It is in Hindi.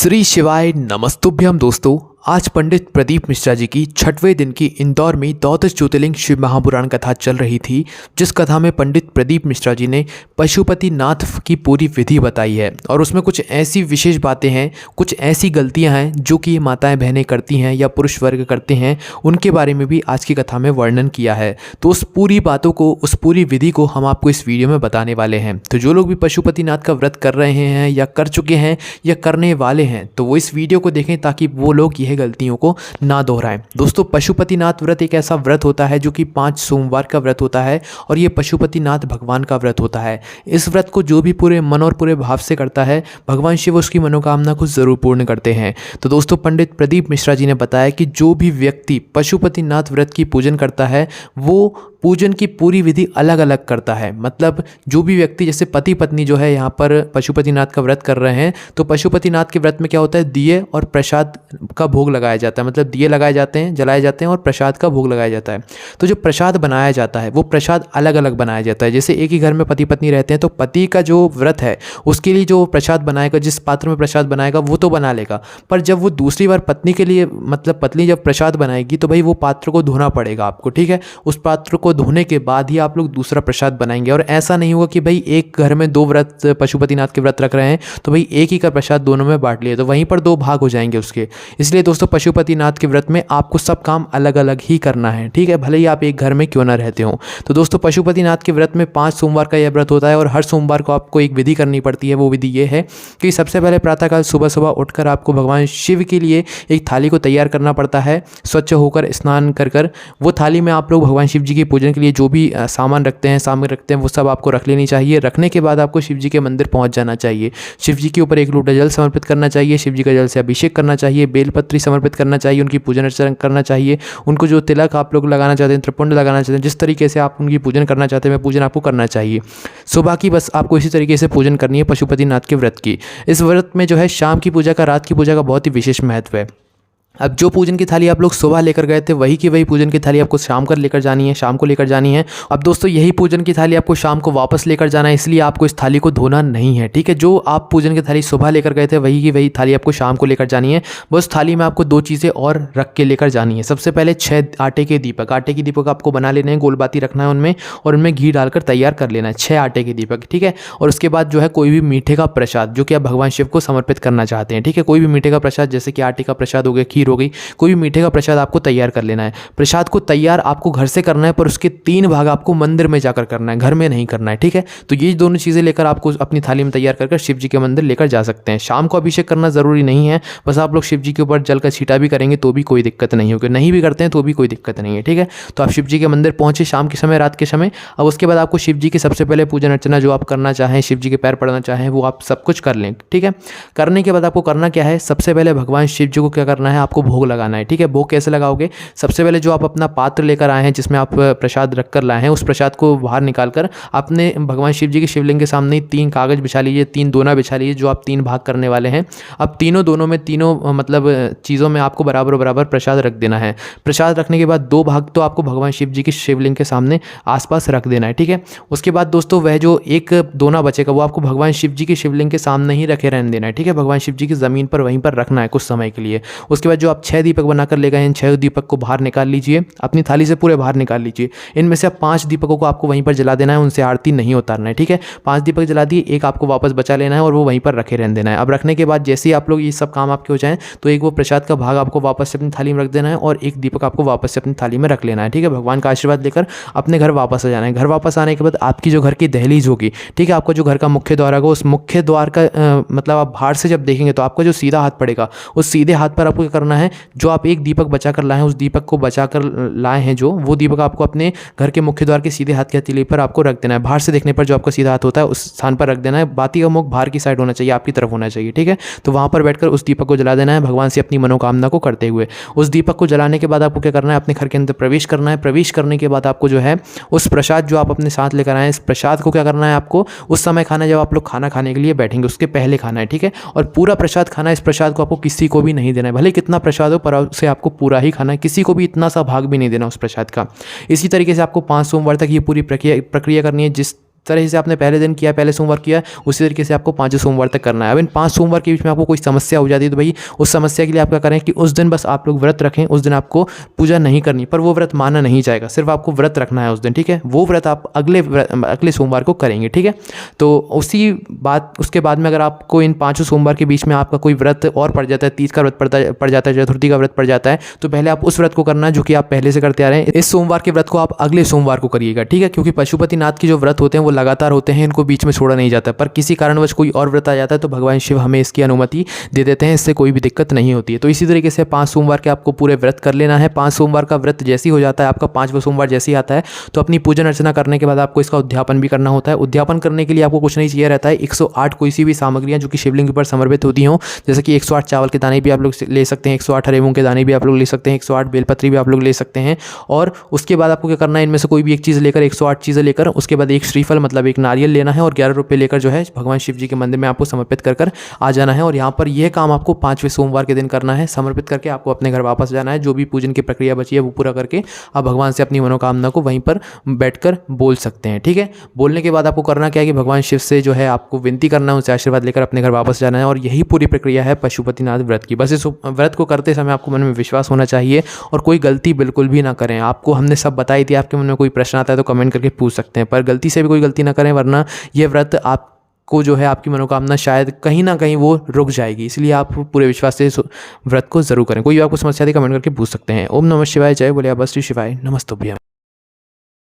श्री शिवाय नमस्तुभ्यम दोस्तों। आज पंडित प्रदीप मिश्रा जी की 6वें दिन की इंदौर में द्वादश ज्योतिर्लिंग शिव महापुराण कथा चल रही थी, जिस कथा में पंडित प्रदीप मिश्रा जी ने पशुपतिनाथ की पूरी विधि बताई है और उसमें कुछ ऐसी विशेष बातें हैं, कुछ ऐसी गलतियां हैं जो कि माताएं बहनें करती हैं या पुरुष वर्ग करते हैं, उनके बारे में भी आज की कथा में वर्णन किया है। तो उस पूरी बातों को, उस पूरी विधि को हम आपको इस वीडियो में बताने वाले हैं। तो जो लोग भी पशुपतिनाथ का व्रत कर रहे हैं या कर चुके हैं या करने वाले हैं, तो वो इस वीडियो को देखें ताकि वो लोग गलतियों को ना दोहराएं। दोस्तों, पशुपतिनाथ व्रत एक ऐसा व्रत होता है जो कि 5 सोमवार का व्रत होता है और ये पशुपतिनाथ भगवान का व्रत होता है। इस व्रत को जो भी पूरे मन और पूरे भाव से करता है, भगवान शिव उसकी मनोकामना को जरूर पूर्ण करते हैं। तो दोस्तों, पंडित प्रदीप मिश्रा जी ने बताया कि जो भी व्यक्ति पशुपतिनाथ व्रत की पूजन करता है वो पूजन की पूरी विधि अलग अलग करता है। मतलब जो भी व्यक्ति, जैसे पति पत्नी जो है यहाँ पर पशुपतिनाथ का व्रत कर रहे हैं, तो पशुपतिनाथ के व्रत में क्या होता है, दिए और प्रसाद का भोग लगाया जाता है। मतलब दिए लगाए जाते हैं, जलाए जाते हैं और प्रसाद का भोग लगाया जाता है। तो जो प्रसाद बनाया जाता है वो प्रसाद अलग अलग बनाया जाता है। जैसे एक ही घर में पति पत्नी रहते हैं तो पति का जो व्रत है उसके लिए जो प्रसाद बनाएगा, जिस पात्र में प्रसाद बनाएगा वो तो बना लेगा, पर जब वो दूसरी बार पत्नी के लिए, मतलब पत्नी जब प्रसाद बनाएगी तो भाई वो पात्र को धोना पड़ेगा आपको, ठीक है। उस पात्र को धोने के बाद ही आप लोग दूसरा प्रसाद बनाएंगे। और ऐसा नहीं होगा कि भाई एक घर में 2 व्रत, पशुपतिनाथ के व्रत रख रहे हैं तो भाई एक ही का प्रसाद दोनों में बांट लिया, तो वहीं पर 2 भाग हो जाएंगे उसके। इसलिए दोस्तों, पशुपतिनाथ के व्रत में आपको सब काम अलग अलग ही करना है, ठीक है, भले ही आप एक घर में क्यों ना रहते हो। तो दोस्तों, पशुपतिनाथ के व्रत में 5 सोमवार का यह व्रत होता है और हर सोमवार को आपको एक विधि करनी पड़ती है। वो विधि ये है कि सबसे पहले प्रातःकाल सुबह सुबह उठकर आपको भगवान शिव के लिए एक थाली को तैयार करना पड़ता है, स्वच्छ होकर स्नान कर वो थाली में आप लोग भगवान शिव जी की पूजन के लिए जो भी सामान रखते हैं, सामग्री रखते हैं, वो सब आपको रख लेनी चाहिए। रखने के बाद आपको शिव जी के मंदिर पहुंच जाना चाहिए। शिव जी के ऊपर 1 लोटा जल समर्पित करना चाहिए, शिव जी का जल से अभिषेक करना चाहिए, बेलपत्री समर्पित करना चाहिए, उनकी पूजन अर्चना करना चाहिए। उनको जो तिलक आप लोग लगाना चाहते हैं, त्रिपुंड लगाना चाहते हैं, जिस तरीके से आप उनकी पूजन करना चाहते हैं, पूजन आपको करना चाहिए। सुबह की बस आपको इसी तरीके से पूजन करनी है पशुपतिनाथ के व्रत की। इस व्रत में जो है शाम की पूजा का, रात की पूजा का बहुत ही विशेष महत्व है। अब जो पूजन की थाली आप लोग सुबह लेकर गए थे, वही की वही पूजन की थाली आपको शाम को लेकर जानी है। अब दोस्तों, यही पूजन की थाली आपको शाम को वापस लेकर जाना है, इसलिए आपको इस थाली को धोना नहीं है, ठीक है। जो आप पूजन की थाली सुबह लेकर गए थे, वही की वही थाली आपको शाम को लेकर जानी है। बस थाली में आपको 2 चीज़ें और रख के लेकर जानी है। सबसे पहले 6 आटे के दीपक आपको बना लेने हैं, गोलबाती रखना है उनमें और उनमें घी डालकर तैयार कर लेना है 6 आटे के दीपक, ठीक है। और उसके बाद जो है कोई भी मीठे का प्रसाद जो कि आप भगवान शिव को समर्पित करना चाहते हैं, ठीक है, कोई भी मीठे का प्रसाद, जैसे कि आटे का प्रसाद हो गया, खीर हो गई, कोई भी मीठे का प्रसाद आपको तैयार कर लेना है। प्रसाद को तैयार आपको घर से करना है, पर उसके 3 भाग आपको मंदिर में जाकर करना है, घर में नहीं करना है, ठीक है। तो ये दोनों चीज़ें लेकर आपको अपनी थाली में तैयार कर शिव जी के मंदिर लेकर जा सकते हैं। शाम को अभिषेक करना जरूरी नहीं है, बस आप लोग शिव जी के ऊपर जल का छींटा भी करेंगे तो भी कोई दिक्कत नहीं होगी, नहीं भी करते हैं तो भी कोई दिक्कत नहीं है, ठीक है। तो आप शिव जी के मंदिर पहुंचे शाम के समय, रात के समय। अब उसके बाद आपको शिव जी के सबसे पहले पूजन अर्चना जो आप करना चाहें, शिव जी के पैर पड़ना चाहें, वो आप सब कुछ कर लें, ठीक है। करने के बाद आपको करना क्या है, सबसे पहले भगवान शिव जी को क्या करना है, आपको भोग लगाना है, ठीक है। भोग कैसे लगाओगे? सबसे पहले जो आप अपना पात्र लेकर आए हैं जिसमें आप प्रसाद रखकर लाए हैं, उस प्रसाद को बाहर निकालकर आपने भगवान शिव जी के शिवलिंग के सामने 3 कागज बिछा लीजिए, 3 दोना बिछा लीजिए, जो आप 3 भाग करने वाले हैं। अब दोनों में तीनों मतलब चीज़ों में आपको बराबर बराबर प्रसाद रख देना है। प्रसाद रखने के बाद 2 भाग तो आपको भगवान शिव जी के शिवलिंग के सामने आसपास रख देना है, ठीक है। उसके बाद दोस्तों, वह जो एक दोना बचेगा वो आपको भगवान शिव जी के शिवलिंग के सामने ही रखे रहने देना है, ठीक है। भगवान शिव जी की ज़मीन पर वहीं पर रखना है कुछ समय के लिए। उसके बाद जो आप 6 दीपक बनाकर ले गए हैं, 6 दीपक को बाहर निकाल लीजिए, अपनी थाली से पूरे बाहर निकाल लीजिए। इनमें से अब 5 दीपकों को आपको वहीं पर जला देना है, उनसे आरती नहीं उतारना है, ठीक है। 5 दीपक जला दिए, एक आपको वापस बचा लेना है और वो वहीं पर रखे रहने देना है। अब रखने के बाद जैसे ही आप लोग ये सब काम आपके हो जाएं, तो एक वो प्रसाद का भाग आपको वापस से अपनी थाली में रख देना है और एक दीपक आपको वापस से अपनी थाली में रख लेना है, ठीक है। भगवान का आशीर्वाद लेकर अपने घर वापस आ जाना है। घर वापस आने के बाद आपकी जो घर की दहलीज होगी, ठीक है, आपका जो घर का मुख्य द्वार होगा, उस मुख्य द्वार का मतलब आप बाहर से जब देखेंगे तो आपका जो सीधा हाथ पड़ेगा, उस सीधे हाथ पर आपको क्या करना है, जो आप एक दीपक बचा कर लाए हैं, उस दीपक को बचा कर लाए हैं, जो वो दीपक आपको अपने घर के मुख्य द्वार के सीधे हाथ की हथेली पर आपको रख देना है। बाहर से देखने पर जो आपका सीधा हाथ होता है उस स्थान पर रख देना है। बाती का मुख बाहर की साइड होना चाहिए, आपकी तरफ होना चाहिए, ठीक है। तो वहां पर बैठकर उस दीपक को जला देना है, भगवान से अपनी मनोकामना को करते हुए। उस दीपक को जलाने के बाद आपको क्या करना है, अपने घर के अंदर प्रवेश करना है। प्रवेश करने के बाद आपको जो है उस प्रसाद जो आप अपने साथ लेकर आए, इस प्रसाद को क्या करना है, आपको उस समय खाना है जब आप लोग खाना खाने के लिए बैठेंगे, उसके पहले खाना है, ठीक है। और पूरा प्रसाद खाना है। इस प्रसाद को आपको किसी को भी नहीं देना है, भले कितना प्रसाद हो, पर उसे आपको पूरा ही खाना है, किसी को भी इतना सा भाग भी नहीं देना उस प्रसाद का। इसी तरीके से आपको 5 सोमवार तक ये पूरी प्रक्रिया करनी है। जिस तरह से आपने पहले दिन किया, पहले सोमवार किया, उसी तरीके से आपको 5 सोमवार तक करना है। अब इन 5 सोमवार के बीच में आपको कोई समस्या हो जाती है तो भाई उस समस्या के लिए आप क्या करें कि उस दिन बस आप लोग व्रत रखें, उस दिन आपको पूजा नहीं करनी, पर वो व्रत माना नहीं जाएगा, सिर्फ आपको व्रत रखना है उस दिन, ठीक है। वो व्रत आप अगले सोमवार को करेंगे, ठीक है। तो उसके बाद में अगर आपको इन 5 सोमवार के बीच में आपका कोई व्रत और पड़ जाता है, तीज का व्रत पड़ जाता है, चतुर्थी का व्रत पड़ जाता है, तो पहले आप उस व्रत को करना है जो कि आप पहले से करते आ रहे हैं। इस सोमवार के व्रत को आप अगले सोमवार को करिएगा, ठीक है, क्योंकि पशुपतिनाथ के जो व्रत होते हैं वो लगातार होते हैं, इनको बीच में छोड़ा नहीं जाता। पर किसी कारणवश कोई और व्रत आ जाता है तो भगवान शिव हमें इसकी अनुमति दे देते हैं, इससे कोई भी दिक्कत नहीं होती है। तो इसी तरीके से 5 सोमवार के आपको पूरे व्रत कर लेना है। 5 सोमवार का व्रत जैसे ही हो जाता है, आपका 5वां सोमवार जैसे ही आता है, तो अपनी पूजन अर्चना करने के बाद आपको इसका उद्यापन भी करना होता है। उद्यापन करने के लिए आपको कुछ नहीं चाहिए रहता है, 108 कोई सी भी सामग्रियाँ जो कि शिवलिंग के ऊपर समर्पित होती हों, जैसे कि 108 चावल के दाने भी आप लोग ले सकते हैं, 108 हरे मूंग के दाने भी आप लोग ले सकते हैं, 108 बेलपत्री भी आप लोग ले सकते हैं। और उसके बाद आपको क्या करना है, इनमें से कोई भी एक चीज़ लेकर, 108 चीज़ें लेकर, उसके बाद एक श्रीफल मतलब एक नारियल लेना है और 11 रुपये लेकर जो है भगवान शिव जी के मंदिर में आपको समर्पित कर आ जाना है। और यहाँ पर यह काम आपको 5वें सोमवार के दिन करना है। समर्पित करके आपको अपने घर वापस जाना है। जो भी पूजन की प्रक्रिया बची है वो पूरा करके आप भगवान से अपनी मनोकामना को वहीं पर बैठकर बोल सकते हैं, ठीक है। बोलने के बाद आपको करना क्या है कि भगवान शिव से जो है आपको विनती करना है, उनसे आशीर्वाद लेकर अपने घर वापस जाना है। और यही पूरी प्रक्रिया है पशुपतिनाथ व्रत की। बस इस व्रत को करते समय आपको मन में विश्वास होना चाहिए और कोई गलती बिल्कुल भी ना करें। आपको हमने सब बताई थी, आपके मन में कोई प्रश्न आता है तो कमेंट करके पूछ सकते हैं, पर गलती से भी कोई गलती ना करें, वरना यह व्रत आपको जो है आपकी मनोकामना शायद कहीं ना कहीं वो रुक जाएगी। इसलिए आप पूरे विश्वास से इस व्रत को जरूर करें। कोई भी आपको समस्या थी कमेंट करके पूछ सकते हैं। ओम नमः शिवाय, जय बोले बस श्री शिवाय, नमस्तुभ्यम।